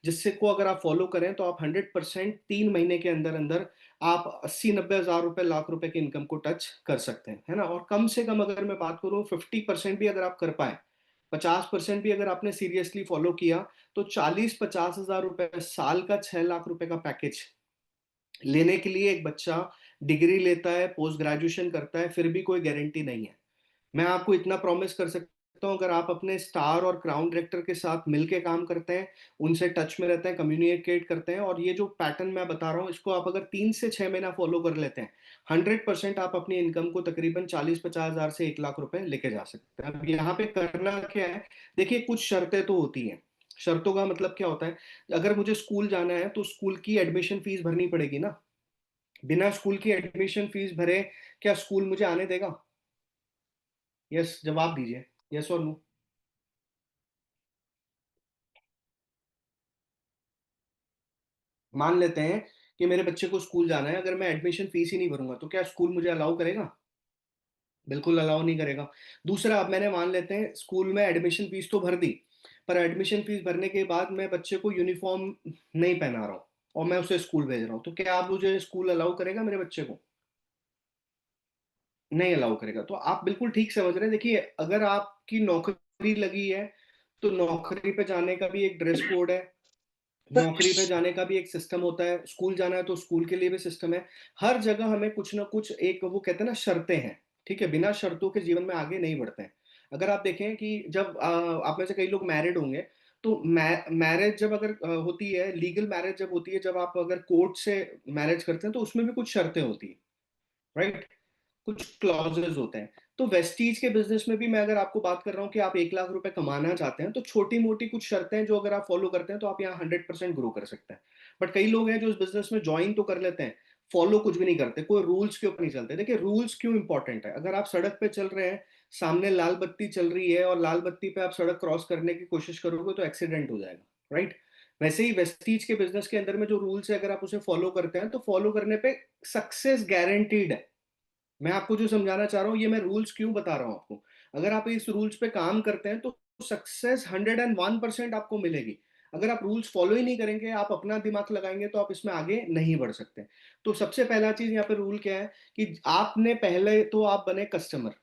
जिससे को अगर आप फॉलो करें तो आप 100% 3 महीने के अंदर अंदर आप 80-90 हज़ार रुपए, लाख रुपए की इनकम को टच कर सकते हैं, है ना? और कम से कम अगर मैं बात करूँ 50% भी अगर आप कर पाए, 50% भी अगर आपने सीरियसली फॉलो किया, तो 40-50 हज़ार रुपए साल का 6 लाख रुपए का पैकेज लेने के लिए एक बच्चा डिग्री लेता है, पोस्ट ग्रेजुएशन करता है, फिर भी कोई गारंटी नहीं है। मैं आपको इतना प्रॉमिस कर सकता हूँ, अगर आप अपने स्टार और क्राउन डायरेक्टर के साथ मिलके काम करते हैं, उनसे टच में रहते हैं, कम्युनिकेट करते हैं और ये जो पैटर्न मैं बता रहा हूँ, इसको आप अगर 3 से 6 महीना फॉलो कर लेते हैं, 100% आप अपनी इनकम को तकरीबन 40-50 हज़ार से 1 लाख रुपए लेके जा सकते हैं। अब यहाँ पे करना क्या है, देखिए कुछ शर्तें तो होती हैं। शर्तों का मतलब क्या होता है, अगर मुझे स्कूल जाना है, तो स्कूल की एडमिशन फीस भरनी पड़ेगी ना। बिना स्कूल की एडमिशन फीस भरे क्या स्कूल मुझे आने देगा? यस, जवाब दीजिए, यस और नो। मान लेते हैं कि मेरे बच्चे को स्कूल जाना है, अगर मैं एडमिशन फीस ही नहीं भरूंगा तो क्या स्कूल मुझे अलाउ करेगा? बिल्कुल अलाउ नहीं करेगा। दूसरा, अब मैंने मान लेते हैं स्कूल में एडमिशन फीस तो भर दी, पर एडमिशन फीस भरने के बाद मैं बच्चे को यूनिफॉर्म नहीं पहना रहा हूँ और मैं उसे स्कूल भेज रहा हूँ, तो क्या आप मुझे स्कूल अलाउ करेगा मेरे बच्चे को? नहीं अलाउ करेगा। तो आप बिल्कुल ठीक समझ रहे हैं। देखिए, अगर आपकी नौकरी लगी है, तो नौकरी पे जाने का भी एक ड्रेस कोड है, नौकरी पे जाने का भी एक सिस्टम होता है, स्कूल जाना है तो स्कूल के लिए भी सिस्टम है। हर जगह हमें कुछ ना कुछ एक वो कहते हैं ना शर्तें हैं, ठीक है? बिना शर्तों के जीवन में आगे नहीं बढ़ते हैं। अगर आप देखें कि जब आप में से कई लोग मैरिड होंगे, तो मैरिज जब अगर होती है, लीगल मैरिज जब होती है, जब आप अगर कोर्ट से मैरिज करते हैं, तो उसमें भी कुछ शर्तें होती हैं, राइट? कुछ क्लॉजेस होते हैं। तो वेस्टीज के बिजनेस में भी मैं अगर आपको बात कर रहा हूँ कि आप 1 लाख रुपए कमाना चाहते हैं, तो छोटी मोटी कुछ शर्तें हैं जो अगर आप फॉलो करते हैं तो आप यहाँ 100% ग्रो कर सकते हैं। बट कई लोग हैं जो इस बिजनेस में ज्वाइन तो कर लेते हैं, फॉलो कुछ भी नहीं करते, कोई रूल्स के ऊपर नहीं चलते। देखिए, रूल्स क्यों इंपॉर्टेंट है? अगर आप सड़क पे चल रहे हैं, सामने लाल बत्ती चल रही है और लाल बत्ती पे आप सड़क क्रॉस करने की कोशिश करोगे तो एक्सीडेंट हो जाएगा, राइट? वैसे ही वेस्टीज के बिजनेस के अंदर में जो रूल्स है, अगर आप उसे फॉलो करते हैं तो फॉलो करने पे सक्सेस गारंटीड है। मैं आपको जो समझाना चाह रहा हूँ, ये मैं रूल्स क्यों बता रहा हूँ आपको। अगर आप इस रूल्स पे काम करते हैं तो सक्सेस 101% आपको मिलेगी। अगर आप रूल्स फॉलो ही नहीं करेंगे, आप अपना दिमाग लगाएंगे, तो आप इसमें आगे नहीं बढ़ सकते। तो सबसे पहला चीज यहाँ पे रूल क्या है कि आपने पहले तो आप बने कस्टमर,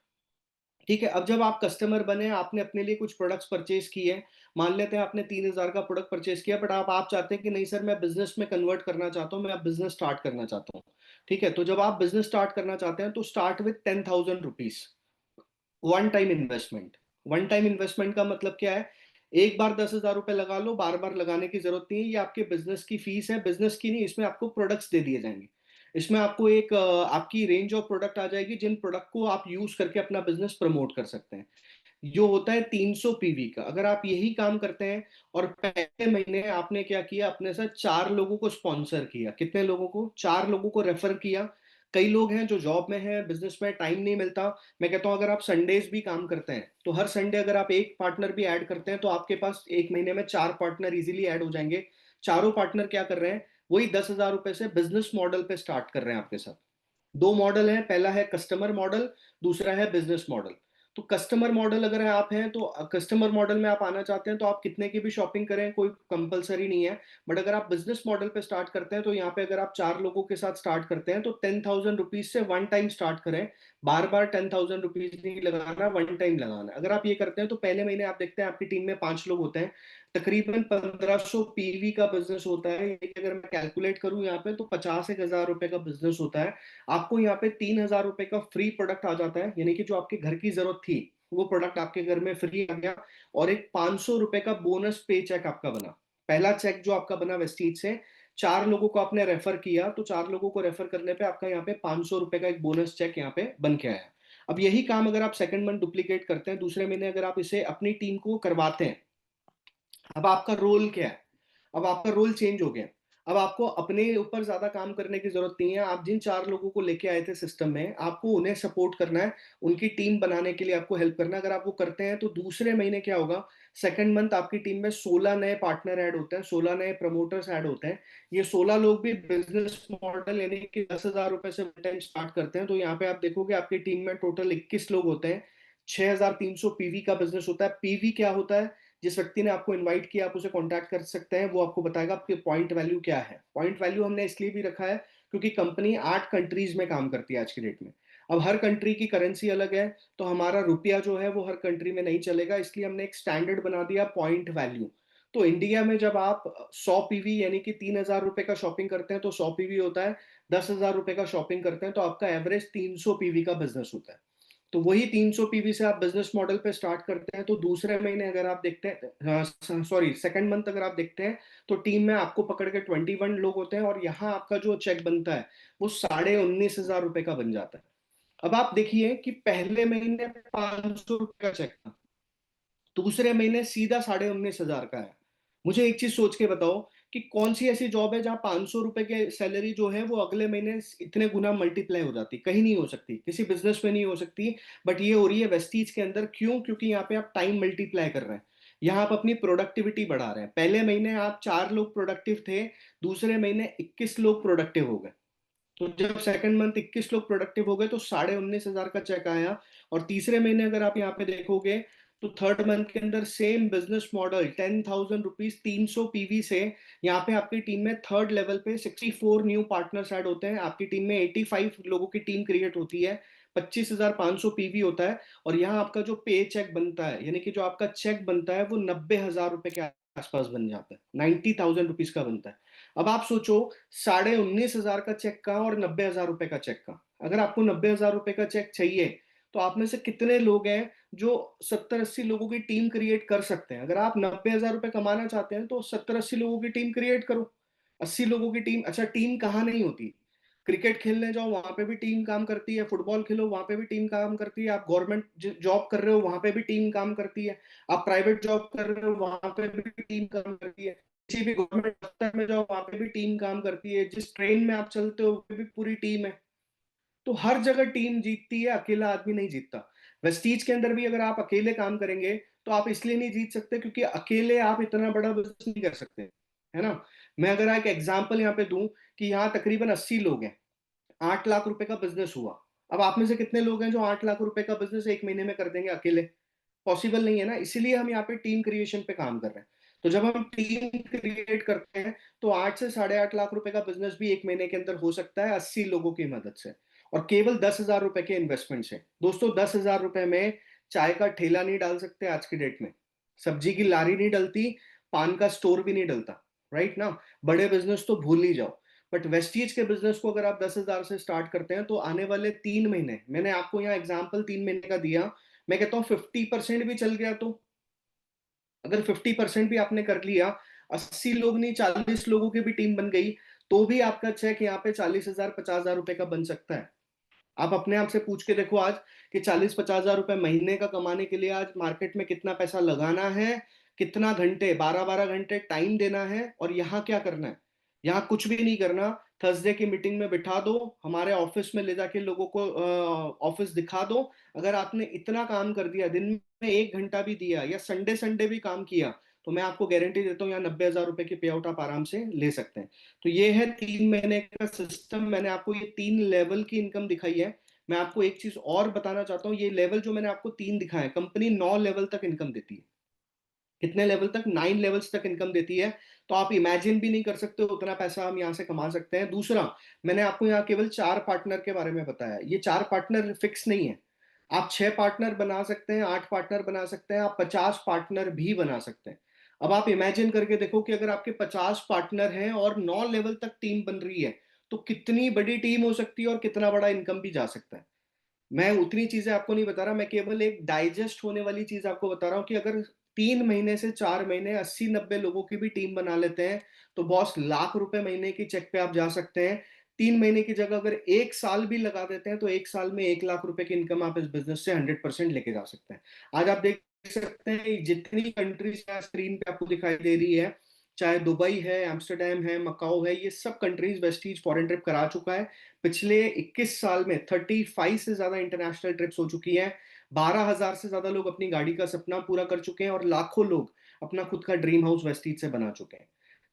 ठीक है? अब जब आप कस्टमर बने, आपने अपने लिए कुछ प्रोडक्ट्स परचेज किए, मान लेते हैं आपने 3,000 का प्रोडक्ट परचेज किया, बट आप चाहते हैं कि नहीं सर, मैं बिजनेस में कन्वर्ट करना चाहता हूँ, मैं अब बिजनेस स्टार्ट करना चाहता हूँ, ठीक है? तो जब आप बिजनेस स्टार्ट करना चाहते हैं तो start with 10,000 rupees, one time investment. One time investment का मतलब क्या है? एक बार 10,000 रुपए लगा लो, बार बार लगाने की जरूरत नहीं है। ये आपके बिजनेस की फीस है, बिजनेस की नहीं, इसमें आपको प्रोडक्ट्स दे दिए जाएंगे। इसमें आपको एक आपकी रेंज ऑफ प्रोडक्ट आ जाएगी, जिन प्रोडक्ट को आप यूज करके अपना बिजनेस प्रमोट कर सकते हैं। जो होता है 300 पीवी का। अगर आप यही काम करते हैं और पहले महीने आपने क्या किया, अपने साथ 4 लोगों को स्पॉन्सर किया, कितने लोगों को? 4 लोगों को रेफर किया। कई लोग हैं जो जॉब में हैं, बिजनेस में टाइम नहीं मिलता। मैं कहता हूं अगर आप संडेज भी काम करते हैं, तो हर संडे अगर आप एक पार्टनर भी ऐड करते हैं, तो आपके पास एक महीने में 4 पार्टनर इजीली ऐड हो जाएंगे। चारों पार्टनर क्या कर रहे हैं? वही 10,000 रुपए से बिजनेस मॉडल पे स्टार्ट कर रहे हैं आपके साथ। दो मॉडल है, पहला है कस्टमर मॉडल, दूसरा है बिजनेस मॉडल। तो कस्टमर मॉडल अगर आप हैं, तो कस्टमर मॉडल में आप आना चाहते हैं, तो आप कितने की भी शॉपिंग करें, कोई कंपलसरी नहीं है। बट अगर आप बिजनेस मॉडल पे स्टार्ट करते हैं, तो यहाँ पे अगर आप 4 लोगों के साथ स्टार्ट करते हैं, तो 10,000 रुपीज से वन टाइम स्टार्ट करें। बार बार 10,000 रुपीज नहीं लगाना, वन टाइम लगाना। अगर आप ये करते हैं तो पहले महीने आप देखते हैं आपकी टीम में 5 लोग होते हैं, तकरीबन 1,500 पीवी का बिजनेस होता है। ये अगर मैं कैलकुलेट करूं यहाँ पे, तो 50,000 रुपए का बिजनेस होता है। आपको यहाँ पे 3,000 रुपए का फ्री प्रोडक्ट आ जाता है, यानी कि जो आपके घर की जरूरत थी, वो प्रोडक्ट आपके घर में फ्री आ गया। और एक 500 रुपए का बोनस पे चेक आपका बना। पहला चेक जो आपका बना वेस्टीज से, 4 लोगों को आपने रेफर किया, तो 4 लोगों को रेफर करने पे आपका यहाँ पे 500 रुपए का एक बोनस चेक यहाँ पे बन के आया। अब यही काम अगर आप सेकंड मंथ डुप्लीकेट करते हैं, दूसरे महीने अगर आप इसे अपनी टीम को करवाते हैं, अब आपका रोल क्या है? अब आपका रोल चेंज हो गया। अब आपको अपने ऊपर ज्यादा काम करने की जरूरत नहीं है। आप जिन 4 लोगों को लेके आए थे सिस्टम में, आपको उन्हें सपोर्ट करना है, उनकी टीम बनाने के लिए आपको हेल्प करना है। अगर आप वो करते हैं, तो दूसरे महीने क्या होगा? सेकंड मंथ आपकी टीम में 16 नए पार्टनर ऐड होते हैं, 16 नए प्रमोटर्स ऐड होते हैं। ये 16 लोग भी बिजनेस मॉडल यानी कि 10,000 रुपए से टाइम स्टार्ट करते हैं। तो यहाँ पे आप देखोगे आपकी टीम में टोटल 21 लोग होते हैं। 6,300 पीवी का बिजनेस होता है। पीवी क्या होता है? जिस व्यक्ति ने आपको इनवाइट किया आप उसे कॉन्टैक्ट कर सकते हैं, वो आपको बताएगा आपके पॉइंट वैल्यू क्या है। पॉइंट वैल्यू हमने इसलिए भी रखा है क्योंकि कंपनी 8 कंट्रीज में काम करती है आज की डेट में। अब हर कंट्री की करेंसी अलग है, तो हमारा रुपया जो है वो हर कंट्री में नहीं चलेगा, इसलिए हमने एक स्टैंडर्ड बना दिया पॉइंट वैल्यू। तो इंडिया में जब आप 100 पीवी यानी कि 3,000 रुपए का शॉपिंग करते हैं तो 100 पीवी होता है, 10,000 रुपए का शॉपिंग करते हैं तो आपका एवरेज 300 पीवी का बिजनेस होता है। तो वही 300 पीवी से आप बिजनेस मॉडल पे स्टार्ट करते हैं, तो दूसरे महीने अगर आप देखते हैं, सॉरी सेकंड मंथ अगर आप देखते हैं, तो टीम में आपको पकड़ के 21 लोग होते हैं और यहाँ आपका जो चेक बनता है वो 19,500 रुपए का बन जाता है। अब आप देखिए कि पहले महीने 500 रुपए का चेक था, दूसरे महीने सीधा 19,500 का है। मुझे एक चीज सोच के बताओ कि कौन सी ऐसी जॉब है जहां 500 रुपए के सैलरी जो है वो अगले महीने इतने गुना मल्टीप्लाई हो जाती, कहीं नहीं हो सकती, किसी बिजनेस में नहीं हो सकती। बट ये हो रही है वेस्टीज के अंदर, क्यों? क्योंकि यहाँ पे आप टाइम मल्टीप्लाई कर रहे हैं, यहाँ आप अपनी प्रोडक्टिविटी बढ़ा रहे हैं। पहले महीने आप 4 लोग प्रोडक्टिव थे, दूसरे महीने 21 लोग प्रोडक्टिव हो गए। तो जब सेकंड मंथ 21 लोग प्रोडक्टिव हो गए तो 19,500 का चेक आया। और तीसरे महीने अगर आप यहाँ पे देखोगे तो थर्ड मंथ के अंदर same business model 10,000 rupees 300 PV से यहाँ पे आपकी टीम में थर्ड लेवल पे 64 न्यू पार्टनर्स ऐड होते हैं, आपकी टीम में 85 लोगों की टीम क्रिएट होती है, 25,500 पीवी होता है। और यहाँ आपका जो पे चेक बनता है यानी कि जो आपका चेक बनता है वो 90,000 रुपए के आसपास बन जाता है, 90,000 रुपीज का बनता है। अब आप सोचो 19,500 का चेक का और 90,000 रुपए का चेक का, अगर आपको 90,000 रुपए का चेक चाहिए तो आप में से कितने लोग हैं जो 70-80 लोगों की टीम क्रिएट कर सकते हैं? अगर आप 90,000 रुपए कमाना चाहते हैं तो 70-80 लोगों की टीम क्रिएट करो। 80 लोगों की टीम, अच्छा टीम कहाँ नहीं होती? क्रिकेट खेलने जाओ वहां पे भी टीम काम करती है, फुटबॉल खेलो वहां पे भी टीम काम करती है, आप गवर्नमेंट जॉब कर रहे हो वहां पे भी टीम काम करती है, आप प्राइवेट जॉब कर रहे हो वहां पे भी टीम काम करती है, किसी भी गवर्नमेंट दफ्तर में जाओ वहां पे भी टीम काम करती है, जिस ट्रेन में आप चलते हो वो भी पूरी टीम है। तो हर जगह टीम जीतती है, अकेला आदमी नहीं जीतता। वेस्टीज के अंदर भी अगर आप अकेले काम करेंगे तो आप इसलिए नहीं जीत सकते क्योंकि अकेले आप इतना बड़ा बिजनेस नहीं कर सकते, है ना? मैं अगर एक एग्जांपल यहाँ पे दूं कि यहाँ तकरीबन 80 लोग हैं, 8 लाख रुपए का बिजनेस हुआ। अब आप में से कितने लोग हैं जो 8 लाख रुपए का बिजनेस एक महीने में कर देंगे अकेले? पॉसिबल नहीं है ना, इसीलिए हम यहाँ पे टीम क्रिएशन पे काम कर रहे हैं। तो जब हम टीम क्रिएट करते हैं तो 8 से 8.5 लाख रुपए का बिजनेस भी एक महीने के अंदर हो सकता है 80 लोगों की मदद से, और केवल 10,000 रुपए के इन्वेस्टमेंट से। दोस्तों 10,000 रुपए में चाय का ठेला नहीं डाल सकते आज की डेट में, सब्जी की लारी नहीं डलती, पान का स्टोर भी नहीं डलता, राइट ना? बड़े बिजनेस तो भूल ही जाओ। बट वेस्टीज के बिजनेस को अगर आप 10,000 से स्टार्ट करते हैं तो आने वाले 3 महीने, मैंने आपको यहाँ एग्जाम्पल 3 महीने का दिया, मैं कहता हूँ 50% भी चल गया तो, अगर 50% भी आपने कर लिया, 80 लोग नहीं 40 लोगों की भी टीम बन गई, तो भी आपका चेक यहाँ पे 40,000 50,000 रुपए का बन सकता है। आप अपने आप से पूछ के देखो आज कि 40-50,000 रुपए महीने का कमाने के लिए आज मार्केट में कितना पैसा लगाना है, कितना घंटे, 12-12 घंटे टाइम देना है, और यहाँ क्या करना है? यहाँ कुछ भी नहीं करना। थर्सडे की मीटिंग में बिठा दो, हमारे ऑफिस में ले जाके लोगों को ऑफिस दिखा दो। अगर आपने इतना काम कर दिया, दिन में 1 घंटा भी दिया या संडे संडे भी काम किया, तो मैं आपको गारंटी देता हूँ यहाँ 90,000 रुपए की पे आउट आप आराम से ले सकते हैं। तो ये है 3 महीने का सिस्टम, मैंने आपको ये 3 लेवल की इनकम दिखाई है। मैं आपको एक चीज और बताना चाहता हूँ, ये लेवल जो मैंने आपको 3 दिखाए, कंपनी 9 लेवल तक इनकम देती है। कितने लेवल तक? 9 लेवल्स तक इनकम देती है। तो आप इमेजिन भी नहीं कर सकते हो उतना पैसा हम यहाँ से कमा सकते हैं। दूसरा, मैंने आपको यहाँ केवल 4 पार्टनर के बारे में बताया, ये 4 पार्टनर फिक्स नहीं है। आप 6 पार्टनर बना सकते हैं, 8 पार्टनर बना सकते हैं, आप 50 पार्टनर भी बना सकते हैं। अब आप इमेजिन करके देखो कि अगर आपके 50 पार्टनर हैं और 9 लेवल तक टीम बन रही है, तो कितनी बड़ी टीम हो सकती है और कितना बड़ा इनकम भी जा सकता है। मैं उतनी चीजें आपको नहीं बता रहा, मैं केवल एक डाइजेस्ट होने वाली चीज आपको बता रहा हूँ कि अगर 3 महीने से 4 महीने 80-90 लोगों की भी टीम बना लेते हैं तो बॉस लाख रुपए महीने की चेक पे आप जा सकते हैं। 3 महीने की जगह अगर 1 साल भी लगा देते हैं तो 1 साल में 1 लाख रुपए की इनकम आप इस बिजनेस से 100% लेके जा सकते हैं। आज आप देख सकते हैं जितनी कंट्रीज स्क्रीन पे आपको दिखाई दे रही है, चाहे दुबई है, एम्स्टरडेम है, मकाओ है, ये सब कंट्रीज वेस्टीज फॉरेन ट्रिप करा चुका है। पिछले 21 साल में 35 से ज्यादा इंटरनेशनल ट्रिप्स हो चुकी हैं। 12,000 से ज्यादा लोग अपनी गाड़ी का सपना पूरा कर चुके हैं और लाखों लोग अपना खुद का ड्रीम हाउस वेस्टीज से बना चुके हैं।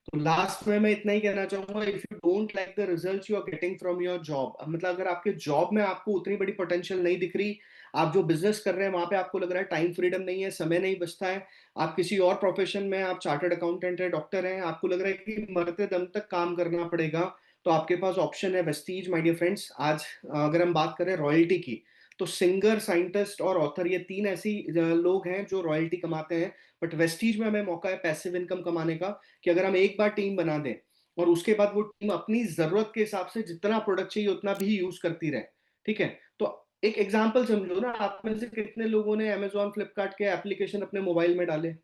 तो लास्ट में मैं इतना ही कहना चाहूंगा, if you don't like the results you are getting from your job, मतलब अगर आपके जॉब में आपको उतनी बड़ी पोटेंशियल नहीं दिख रही, आप जो बिजनेस कर रहे हैं वहां पे आपको लग रहा है टाइम फ्रीडम नहीं है, समय नहीं बचता है, आप किसी और प्रोफेशन में, आप चार्टर्ड अकाउंटेंट है, डॉक्टर है, आपको लग रहा है कि मरते दम तक काम करना पड़ेगा, तो आपके पास ऑप्शन है वेस्टीज, माय डियर फ्रेंड्स। आज अगर हम बात करें रॉयल्टी की, तो सिंगर, साइंटिस्ट और ऑथर, ये तीन ऐसी लोग हैं जो रॉयल्टी कमाते हैं, बट वेस्टीज में हमें मौका है पैसिव इनकम कमाने का, कि अगर हम एक बार टीम बना दें और उसके बाद वो टीम अपनी जरूरत के हिसाब से जितना प्रोडक्ट चाहिए उतना भी यूज करती रहे, ठीक है। तो एक एग्जांपल समझो ना, आप में से कितने लोगों ने अमेजोन फ्लिपकार्ट के एप्लीकेशन अपने मोबाइल में डाले,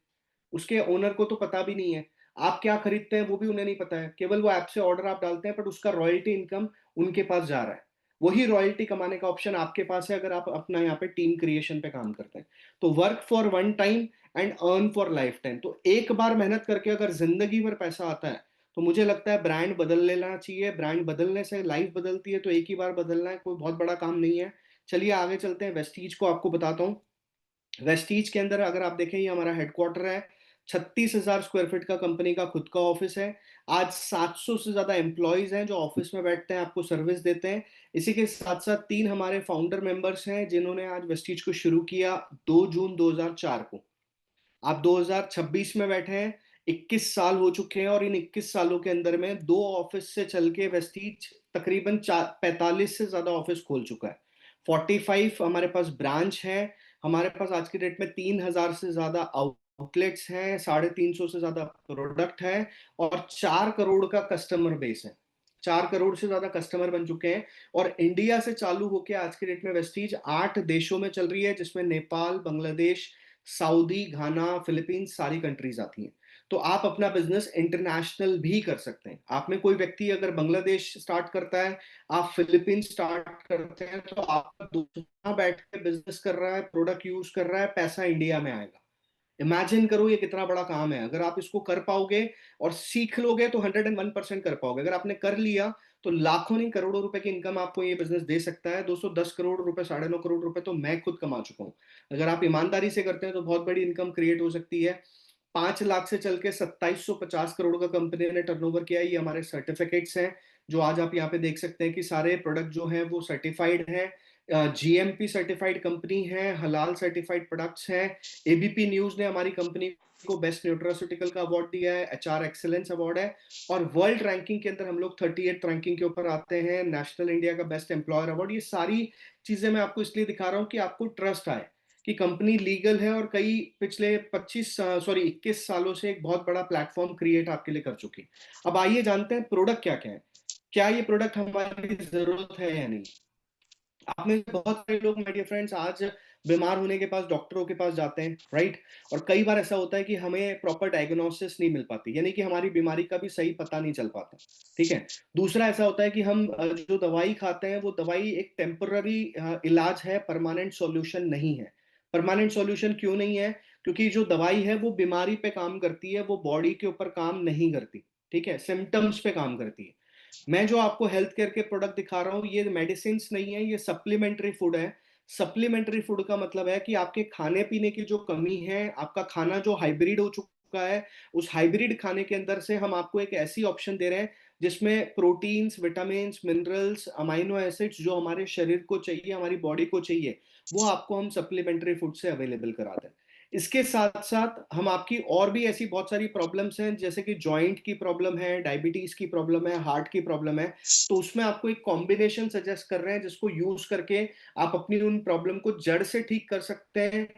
उसके ओनर को तो पता भी नहीं है आप क्या खरीदते हैं, वो भी उन्हें नहीं पता है, केवल वो ऐप से ऑर्डर आप डालते हैं, बट उसका रॉयल्टी इनकम उनके पास जा रहा है। वही रॉयल्टी कमाने का ऑप्शन आपके पास है अगर आप अपना यहाँ पे टीम क्रिएशन पे काम करते हैं। तो work for one time and earn for life time. तो एक बार मेहनत करके अगर जिंदगी भर पैसा आता है, तो मुझे लगता है ब्रांड बदल लेना चाहिए। ब्रांड बदलने से लाइफ बदलती है, तो एक ही बार बदलना है, कोई बहुत बड़ा काम नहीं है। चलिए आगे चलते हैं, वेस्टीज को आपको बताता हूँ। वेस्टीज के अंदर अगर आप देखें, ये हमारा हेडक्वार्टर है, 36,000 स्क्वायर फीट का कंपनी का खुद का ऑफिस है। आज 700 से ज्यादा एम्प्लॉयज हैं जो ऑफिस में बैठते हैं, आपको सर्विस देते हैं। इसी के साथ साथ तीन हमारे फाउंडर मेंबर्स हैं जिन्होंने आज वेस्टीज को शुरू किया 2 जून 2004 को। आप 2026 में बैठे हैं, 21 साल हो चुके हैं, और इन 21 सालों के अंदर में दो ऑफिस से चल के वेस्टीज तकरीबन 45 से ज्यादा ऑफिस खोल चुका है। 45 हमारे पास ब्रांच है। हमारे पास आज की डेट में 3,000 से ज्यादा आउटलेट्स हैं, 350 से ज्यादा प्रोडक्ट है, और 4 करोड़ का कस्टमर बेस है। 4 करोड़ से ज्यादा कस्टमर बन चुके हैं। और इंडिया से चालू होकर आज की डेट में वेस्टीज 8 देशों में चल रही है, जिसमें नेपाल, बांग्लादेश, सऊदी, घाना, फिलीपींस, सारी कंट्रीज आती हैं। तो आप अपना बिजनेस इंटरनेशनल भी कर सकते हैं। आप में कोई व्यक्ति अगर बांग्लादेश स्टार्ट करता है, आप फिलीपींस स्टार्ट करते हैं, तो आपका दूसरा बैठ के बिजनेस कर रहा है, प्रोडक्ट यूज कर रहा है, पैसा इंडिया में आएगा। इमेजिन करो ये कितना बड़ा काम है। अगर आप इसको कर पाओगे और सीख लोगे तो 101% कर पाओगे। अगर आपने कर लिया तो लाखों नहीं करोड़ों रुपए की इनकम आपको ये बिजनेस दे सकता है। 210 करोड़ रुपए, 9.5 करोड़ रुपए तो मैं खुद कमा चुका हूं। अगर आप ईमानदारी से करते हैं तो बहुत बड़ी इनकम क्रिएट हो सकती है। 5 लाख से चल के 2750 करोड़ का कंपनी ने टर्नओवर किया है। ये हमारे सर्टिफिकेट्स हैं जो आज आप यहाँ पे देख सकते हैं कि सारे प्रोडक्ट जो हैं वो सर्टिफाइड हैं, जीएमपी सर्टिफाइड कंपनी है, हलाल सर्टिफाइड प्रोडक्ट्स हैं। एबीपी न्यूज ने हमारी कंपनी को बेस्ट न्यूट्रास्यूटिकल का अवार्ड दिया है, एचआर एक्सीलेंस अवार्ड है, और वर्ल्ड रैंकिंग के अंदर हम लोग 38 रैंकिंग के ऊपर आते हैं, नेशनल इंडिया का बेस्ट एम्प्लॉयर अवार्ड। ये सारी चीजें मैं आपको इसलिए दिखा रहा हूँ कि आपको ट्रस्ट आए कि कंपनी लीगल है, और कई पिछले 21 सालों से एक बहुत बड़ा प्लेटफॉर्म क्रिएट आपके लिए कर चुकी। अब आइए जानते हैं प्रोडक्ट क्या क्या है। क्या ये प्रोडक्ट हमारी जरूरत है या नहीं। आप में से बहुत सारे लोग, माय डियर फ्रेंड्स, आज बीमार होने के पास डॉक्टरों के पास जाते हैं, राइट। और कई बार ऐसा होता है कि हमें प्रॉपर डायग्नोसिस नहीं मिल पाती, यानी कि हमारी बीमारी का भी सही पता नहीं चल पाता, ठीक है। दूसरा ऐसा होता है कि हम जो दवाई खाते हैं वो दवाई एक टेम्पररी इलाज है, परमानेंट सॉल्यूशन नहीं है। परमानेंट सॉल्यूशन क्यों नहीं है? क्योंकि जो दवाई है वो बीमारी पे काम करती है, वो बॉडी के ऊपर काम नहीं करती, ठीक है, सिम्टम्स पे काम करती है। मैं जो आपको हेल्थ केयर के प्रोडक्ट दिखा रहा हूँ ये मेडिसिन नहीं है, ये सप्लीमेंट्री फूड है। सप्लीमेंट्री फूड का मतलब है कि आपके खाने पीने की जो कमी है, आपका खाना जो हाइब्रिड हो चुका है, उस हाइब्रिड खाने के अंदर से हम आपको एक ऐसी ऑप्शन दे रहे हैं जिसमें proteins, vitamin, minerals, amino acids जो हमारे शरीर को चाहिए, हमारी बॉडी को चाहिए, वो आपको हम सप्लीमेंट्री फूड से अवेलेबल कराते हैं। इसके साथ साथ हम आपकी और भी ऐसी बहुत सारी प्रॉब्लम्स हैं, जैसे कि जॉइंट की प्रॉब्लम है, डायबिटीज की प्रॉब्लम है, हार्ट की प्रॉब्लम है, तो उसमें आपको एक कॉम्बिनेशन सजेस्ट कर रहे हैं जिसको यूज करके आप अपनी उन प्रॉब्लम को जड़ से ठीक कर सकते हैं।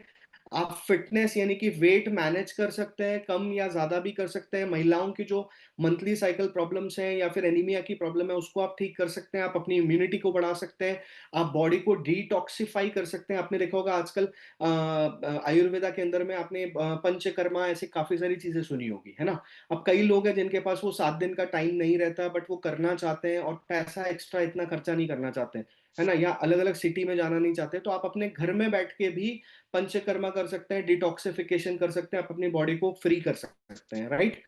आप फिटनेस यानी कि वेट मैनेज कर सकते हैं, कम या ज्यादा भी कर सकते हैं। महिलाओं की जो मंथली साइकिल प्रॉब्लम्स हैं या फिर एनीमिया की प्रॉब्लम है उसको आप ठीक कर सकते हैं। आप अपनी इम्यूनिटी को बढ़ा सकते हैं, आप बॉडी को डिटॉक्सिफाई कर सकते हैं। आपने देखा होगा आजकल आयुर्वेदा के अंदर में आपने पंचकर्मा ऐसी काफी सारी चीजें सुनी होगी, है ना। अब कई लोग हैं जिनके पास वो 7 दिन का टाइम नहीं रहता, बट वो करना चाहते हैं और पैसा एक्स्ट्रा इतना खर्चा नहीं करना चाहते, है ना, या अलग अलग सिटी में जाना नहीं चाहते, तो आप अपने घर में बैठ के भी पंचकर्मा कर सकते हैं, डिटॉक्सिफिकेशन कर सकते हैं, आप अपनी बॉडी को फ्री कर सकते हैं, राइट।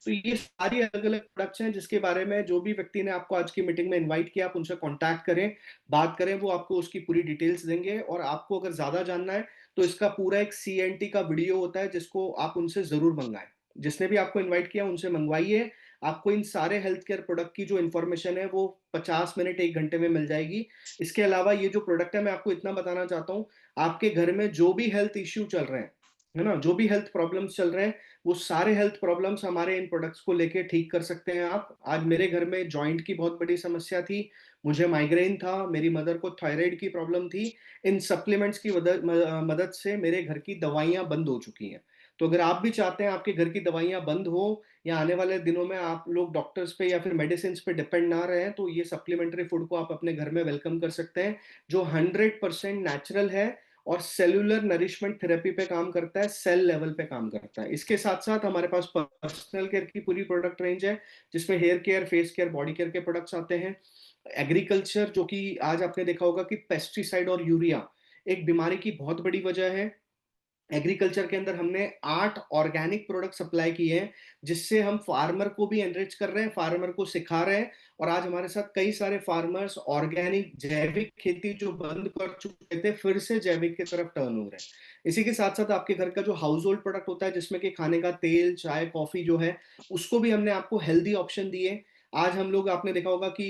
तो ये सारी अलग अलग प्रोडक्ट्स हैं जिसके बारे में जो भी व्यक्ति ने आपको आज की मीटिंग में इनवाइट किया, आप उनसे कांटेक्ट करें, बात करें, वो आपको उसकी पूरी डिटेल्स देंगे। और आपको अगर ज्यादा जानना है तो इसका पूरा एक CNT का वीडियो होता है जिसको आप उनसे जरूर मंगाएं। जिसने भी आपको इनवाइट किया उनसे मंगवाइए। आपको इन सारे हेल्थ केयर प्रोडक्ट की जो इन्फॉर्मेशन है वो 50 मिनट 1 घंटे में मिल जाएगी। इसके अलावा ये जो प्रोडक्ट है मैं आपको इतना बताना चाहता हूँ, आपके घर में जो भी हेल्थ इश्यू चल रहे हैं, है ना? जो भी हेल्थ प्रॉब्लम्स चल रहे हैं, वो सारे हेल्थ प्रॉब्लम्स हमारे इन प्रोडक्ट्स को लेके ठीक कर सकते हैं आप। आज मेरे घर में जॉइंट की बहुत बड़ी समस्या थी, मुझे माइग्रेन था, मेरी मदर को थायराइड की प्रॉब्लम थी। इन सप्लीमेंट्स की मदद से मेरे घर की दवाइयाँ बंद हो चुकी हैं। तो अगर आप भी चाहते हैं आपके घर की दवाइयाँ बंद हो या आने वाले दिनों में आप लोग डॉक्टर्स पे या फिर मेडिसिन्स पे डिपेंड ना रहें, तो ये सप्लीमेंट्री फूड को आप अपने घर में वेलकम कर सकते हैं, जो 100% नेचुरल है और सेल्युलर नरिशमेंट थेरेपी पे काम करता है, सेल लेवल पे काम करता है। इसके साथ-साथ हमारे पास पर्सनल केयर की पूरी प्रोडक्ट रेंज है, जिसमें hair care, face care, body care के प्रोडक्ट्स आते हैं। एग्रीकल्चर जो कि आज आपने देखा होगा कि पेस्टिसाइड और यूरिया एक बीमारी की बहुत बड़ी वजह है। एग्रीकल्चर के अंदर हमने 8 ऑर्गेनिक प्रोडक्ट सप्लाई किए हैं, जिससे हम फार्मर को भी एनरिच कर रहे हैं, फार्मर को सिखा रहे हैं और आज हमारे साथ कई सारे फार्मर्स ऑर्गेनिक जैविक खेती जो बंद कर चुके थे, फिर से जैविक की तरफ टर्न हो रहे हैं। इसी के साथ-साथ आपके घर का जो हाउस होल्ड प्रोडक्ट होता है, जिसमें कि खाने का तेल, चाय, कॉफ़ी जो है, उसको भी हमने आपको हेल्दी ऑप्शन दिए। आज हम लोग आपने देखा होगा कि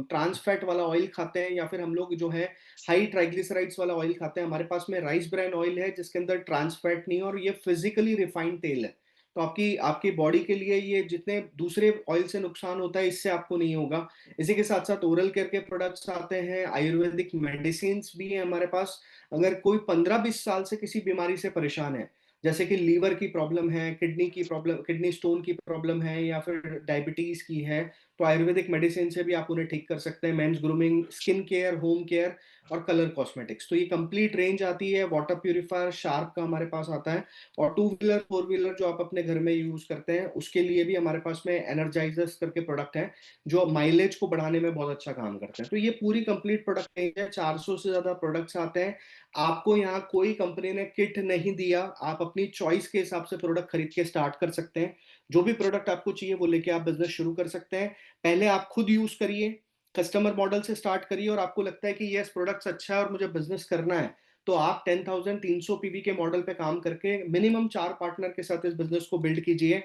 ट्रांस फैट वाला ऑयल खाते हैं या फिर हम लोग जो है हाई ट्राइग्लिसराइड्स वाला ऑयल खाते हैं। हमारे पास में राइस ब्रान ऑयल है जिसके अंदर ट्रांस फैट नहीं है और ये फिजिकली रिफाइंड तेल है। तो आपकी आपकी बॉडी के लिए ये जितने दूसरे ऑयल से नुकसान होता है इससे आपको नहीं होगा। इसी के साथ-साथ ओरल केयर के प्रोडक्ट्स आते हैं, आयुर्वेदिक मेडिसिन्स भी हैं हमारे पास। अगर कोई 15-20 साल से किसी बीमारी से परेशान है, जैसे कि लीवर की प्रॉब्लम है, किडनी की प्रॉब्लम, किडनी स्टोन की प्रॉब्लम है या फिर डायबिटीज़ की है, तो आयुर्वेदिक मेडिसिन से भी आप उन्हें ठीक कर सकते हैं। Mains grooming, skin care, home care और कलर कॉस्मेटिक्स। तो ये कंप्लीट रेंज आती है। वाटर प्यूरिफायर शार्प का हमारे पास आता है और टू व्हीलर, फोर व्हीलर जो आप अपने घर में यूज़ करते हैं, उसके लिए भी हमारे पास में एनर्जाइज़र्स करके प्रोडक्ट हैं, जो माइलेज को बढ़ाने में बहुत अच्छा काम करते हैं। तो ये पूरी कंप्लीट प्रोडक्ट रेंज है, 400 से ज़्यादा प्रोडक्ट्स आते हैं। आपको यहाँ कोई कंपनी ने किट नहीं दिया, आप अपनी चॉइस के हिसाब से प्रोडक्ट खरीद के स्टार्ट कर सकते हैं। जो भी प्रोडक्ट आपको चाहिए वो लेके आप बिज़नेस शुरू कर सकते हैं। पहले आप खुद यूज़ करिए, कस्टमर मॉडल से स्टार्ट करिए और आपको लगता है कि यस प्रोडक्ट्स अच्छा है और मुझे बिज़नेस करना है, तो आप 10,000 300 पीवी के मॉडल पे काम करके मिनिमम 4 पार्टनर के साथ इस बिज़नेस को बिल्ड कीजिए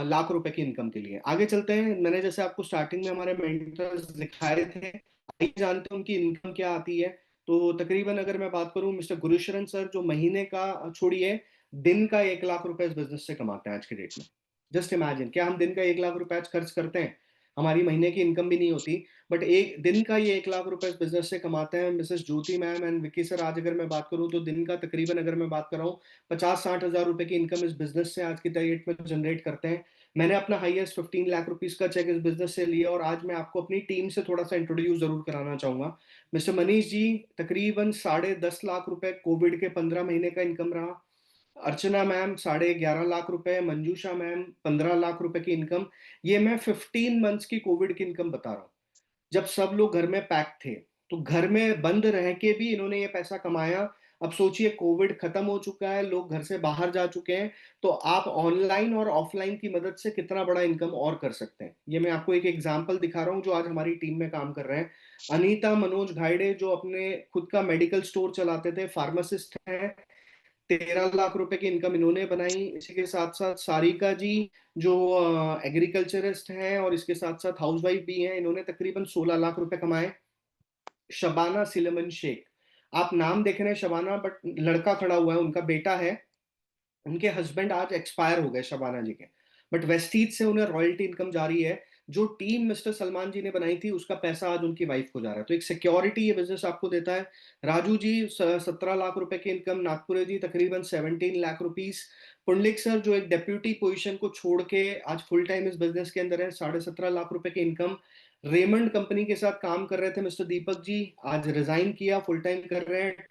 लाख रुपए की इनकम के लिए। आगे चलते हैं, मैंने जैसे आपको स्टार्टिंग में हमारे मेंटर्स दिखाए थे, आइए जानते हैं उनकी इनकम क्या आती है। तो तकरीबन अगर मैं बात करूँ मिस्टर गुरुशरण सर जो महीने का छोड़िए, दिन का 1 लाख रुपए इस बिज़नेस से कमाते हैं आज की डेट में। जस्ट इमेजिन क्या हम दिन का 1 लाख रुपए आज खर्च करते हैं? हमारी महीने की इनकम भी नहीं होती, बट एक दिन का ये 1 लाख रुपए इस बिज़नेस से कमाते हैं। Mrs Jyoti ma'am and Vicky sir आज अगर मैं बात करूँ तो दिन का तकरीबन अगर मैं बात कर रहा हूँ 50-60 हज़ार रुपए की इनकम इस बिज़नेस से आज की डेट में जनरेट करते हैं। मैंने अपना हाईएस्ट 15 लाख रुपीज़ का चेक इस बिज़नेस से लिया और आज मैं आपको अपनी टीम से थोड़ा-सा इंट्रोड्यूस ज़रूर कराना चाहूँगा। मिस्टर मनीष जी तकरीबन साढ़े 10 लाख रुपए कोविड के 15 महीने का इनकम रहा। अर्चना मैम साढ़े 11 लाख रुपए, मंजूषा मैम 15 लाख रुपए की इनकम। ये मैं 15 मंथ्स की कोविड की इनकम बता रहा हूँ। जब सब लोग घर में पैक थे, तो घर में बंद रह के भी इन्होंने ये पैसा कमाया। अब सोचिए कोविड खत्म हो चुका है, लोग घर से बाहर जा चुके हैं, तो आप ऑनलाइन और ऑफलाइन की मदद से कितना बड़ा इनकम और कर सकते हैं। ये मैं आपको एक एग्जांपल दिखा रहा हूँ जो आज हमारी टीम में काम कर रहे हैं। अनीता मनोज घाइडे जो अपने खुद का मेडिकल स्टोर चलाते थे, फार्मासिस्ट हैं, 13 लाख रुपए की इनकम इन्होंने बनाई। इसी के साथ-साथ सारिका जी जो एग्रीकल्चरिस्ट हैं और इसके साथ-साथ हाउसवाइफ भी हैं, इन्होंने तकरीबन 16 लाख रुपए कमाए। शबाना सिलमन शेख, आप नाम देख रहे हैं शबाना बट लड़का खड़ा हुआ है, उनका बेटा है। उनके हस्बैंड आज एक्सपायर हो गए शबाना जी के, बट वेस्टीज से उन्हें रॉयल्टी इनकम जारी है। जो टीम मिस्टर सलमान जी ने बनाई थी उसका पैसा आज उनकी वाइफ को जा रहा है, तो एक सिक्योरिटी ये बिजनेस आपको देता है। राजू जी 17 लाख रुपए की इनकम, नागपुरे जी तकरीबन 17 लाख रुपीस, पुंडलिक सर जो एक डेप्यूटी पोजीशन को छोड़ के आज फुल टाइम इस बिजनेस के अंदर है, 17.5 लाख रुपए की इनकम। रेमंड कंपनी के साथ काम कर रहे थे मिस्टर दीपक जी, आज रिजाइन किया, फुल टाइम कर रहे हैं,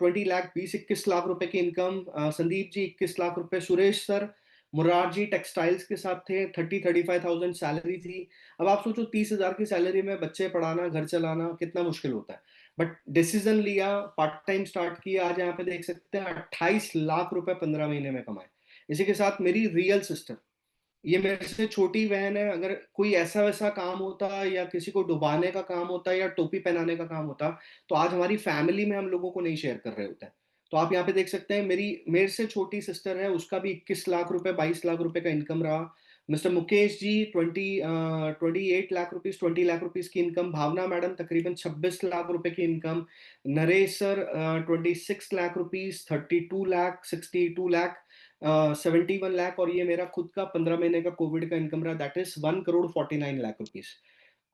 20 लाख 20-21 लाख रुपए की इनकम। संदीप जी 21 लाख रुपए, सुरेश सर मुरारजी टेक्सटाइल्स के साथ थे, 30-35,000 सैलरी थी। अब आप सोचो 30,000 की सैलरी में बच्चे पढ़ाना, घर चलाना कितना मुश्किल होता है, बट डिसीजन लिया, पार्ट टाइम स्टार्ट किया, आज यहाँ पे देख सकते हैं 28 लाख रुपए 15 महीने में कमाए। इसी के साथ मेरी रियल सिस्टर, ये मेरे से छोटी बहन है, अगर कोई ऐसा वैसा काम होता या किसी को डुबाने का काम होता या टोपी पहनाने का काम होता, तो आज हमारी फैमिली में हम लोगों को नहीं शेयर कर रहे होते हैं। तो आप यहाँ पे देख सकते हैं मेरे से छोटी सिस्टर है, उसका भी 21 लाख रुपए, 22 लाख रुपए का इनकम रहा। Mister Mukesh ji 28 lakh rupees, 20 lakh rupees की इनकम। भावना मैडम तकरीबन 26 लाख रुपए की income. Naresh sir 26 lakh rupees, 32 lakh, 62 lakh, 71 lakh, और ये मेरा खुद का 15 महीने का कोविड का इनकम रहा, that is 1 crore 49 lakh rupees.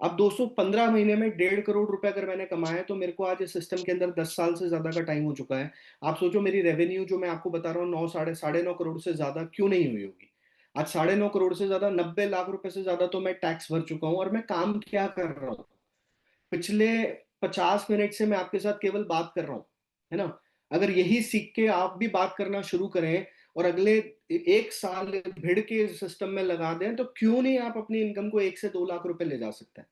अब दोस्तों 15 महीने में 1.5 करोड़ रुपए अगर मैंने कमाए हैं, तो मेरे को आज इस सिस्टम के अंदर 10 साल से ज़्यादा का टाइम हो चुका है। आप सोचो मेरी रेवेन्यू जो मैं आपको बता रहा हूँ 9 साढ़े 9 करोड़ से ज़्यादा क्यों नहीं हुई होगी? आज साढ़े 9 करोड़ से ज़्यादा 90 लाख रुपए से ज़्यादा तो मैं टैक्स भर चुका हूँ, और मैं काम क्या कर रहा हूँ? पिछले 50 मिनट से मैं आपके साथ केवल बात कर रहा हूँ, है ना? अगर यही सीख के आप भी बात करना शुरू करें और अगले 1 साल भिड़ के सिस्टम में लगा दें, तो क्यों नहीं आप अपनी इनकम को 1 से 2 लाख रुपए ले जा सकते हैं?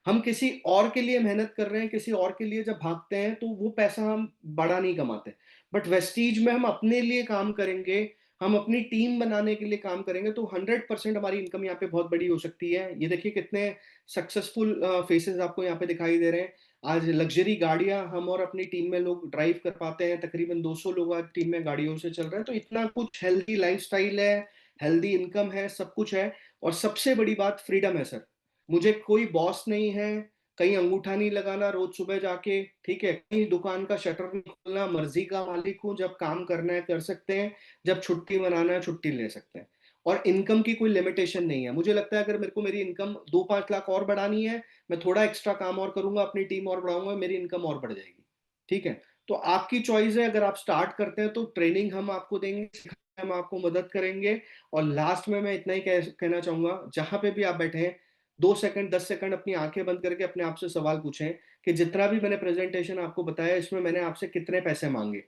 हम किसी और के लिए मेहनत कर रहे हैं, किसी और के लिए जब भागते हैं, तो वो पैसा हम बड़ा नहीं कमाते। बट वेस्टीज में हम अपने लिए काम करेंगे, हम अपनी टीम बनाने के लिए काम करेंगे, तो 100% हमारी इनकम यहाँ पे बहुत बड़ी हो सकती है। ये देखिए कितने सक्सेसफुल फेसेस आपको यहाँ पे दिखाई दे रहे हैं। आज लग्ज़री गाड़ियाँ हम और अपनी टीम में लोग ड्राइव कर पाते हैं, तकरीबन 200 लोग आज टीम में गाड़ियों से चल रहे हैं, तो इतना कुछ हेल्दी लाइफ़स्टाइल है, हेल्दी इनकम है, सब कुछ है, और सबसे बड़ी बात फ्रीडम है सर। मुझे कोई बॉस नहीं है, कहीं अंगूठा नहीं लगाना रोज़ सुबह जाके, ठीक है? कहीं दुकान का शटर नहीं खोलना, मर्ज़ी का मालिक हूँ, जब काम करना है कर सकते हैं, जब छुट्टी मनाना है छुट्टी ले सकते हैं। और इनकम की कोई लिमिटेशन नहीं है। मुझे लगता है अगर मेरे को मेरी इनकम 2-5 लाख और बढ़ानी है, मैं थोड़ा एक्स्ट्रा काम और करूँगा, अपनी टीम और बढ़ाऊँगा, मेरी इनकम और बढ़ जाएगी। ठीक है? तो आपकी चॉइस है, अगर आप स्टार्ट करते हैं तो ट्रेनिंग हम आपको देंगे, सिखाने में हम आपको मदद करेंगे, और लास्ट में मैं इतना ही कहना चाहूँगा, जहाँ पे भी आप बैठे हैं, 2 सेकंड, 10 सेकंड अपनी आँखें बंद करके अपने आप से सवाल पूछें कि जितना भी मैंने प्रेज़ेंटेशन आपको बताया, इसमें मैंने आपसे कितने पैसे माँगे?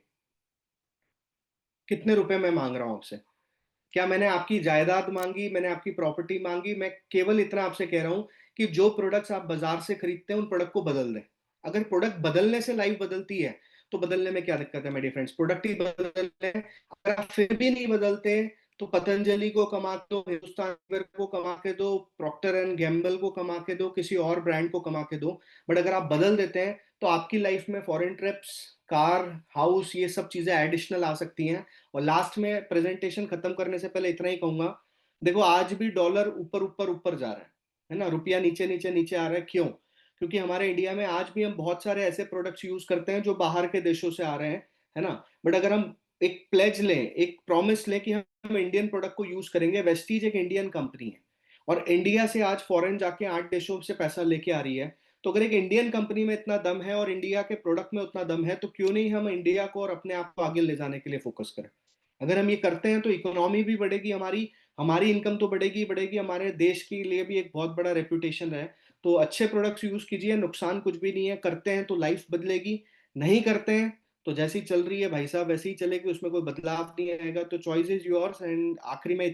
कितने रुपए मैं माँग रहा हूँ आपसे? क्या मैंने आपकी जायदाद माँगी, मैंने आपकी प्रॉपर्टी माँगी? मैं केवल इतना आपसे कह रहा हूँ कि जो प्रोडक्ट्स आप बाज़ार से खरीदते हैं, उन प्रोडक्ट को बदल दें। अगर प्रोडक्ट बदलने से लाइफ़ बदलती है, तो बदलने में क्या दिक्कत है मेरे फ्रेंड्स? प्रोडक्ट ही बदल लें। अगर आप फिर भी नहीं बदलते, तो पतंजलि को कमा के दो, हिंदुस्तान लीवर को कमा के दो, प्रॉक्टर एंड गैम्बल को कमा के दो, किसी और ब्रांड को कमा के दो। बट अगर आप बदल देते हैं, तो आपकी लाइफ़ में फॉरेन ट्रिप्स, कार, हाउस, ये सब चीज़ें एडिशनल आ सकती हैं। और लास्ट में प्रेजेंटेशन खत्म करने से पहले इतना ही कहूंगा, देखो आज भी डॉलर ऊपर ऊपर ऊपर जा रहा है ना? रुपया नीचे नीचे नीचे आ रहा है, क्यों? क्योंकि हमारे इंडिया में आज भी हम बहुत सारे ऐसे प्रोडक्ट्स यूज करते हैं जो बाहर के देशों से आ रहे हैं, है ना? बट अगर हम एक प्लेज लें, एक प्रॉमिस लें कि हम इंडियन प्रोडक्ट को यूज करेंगे, वेस्टीज एक इंडियन कंपनी है, और इंडिया से आज फॉरेन जाके 8 देशों से पैसा लेके आ रही है, तो अगर एक इंडियन कंपनी में इतना दम है और इंडिया के प्रोडक्ट में उतना दम है, तो क्यों नहीं हम इंडिया को और अपने आप को आगे ले जाने के लिए फोकस करें? अगर हम ये करते हैं तो इकोनॉमी भी बढ़ेगी हमारी, हमारी इनकम तो बढ़ेगी ही बढ़ेगी, हमारे देश के लिए भी एक बहुत बड़ा रेपुटेशन है। तो अच्छे प्रोडक्ट्स यूज़ कीजिए, नुकसान कुछ भी नहीं है, करते हैं तो लाइफ बदलेगी, नहीं करते हैं तो जैसी चल रही है भाई साहब वैसे ही चलेगी, उसमें कोई बदलाव नहीं आएगा। तो चॉइस इज़ योर्स, एंड आखिरी में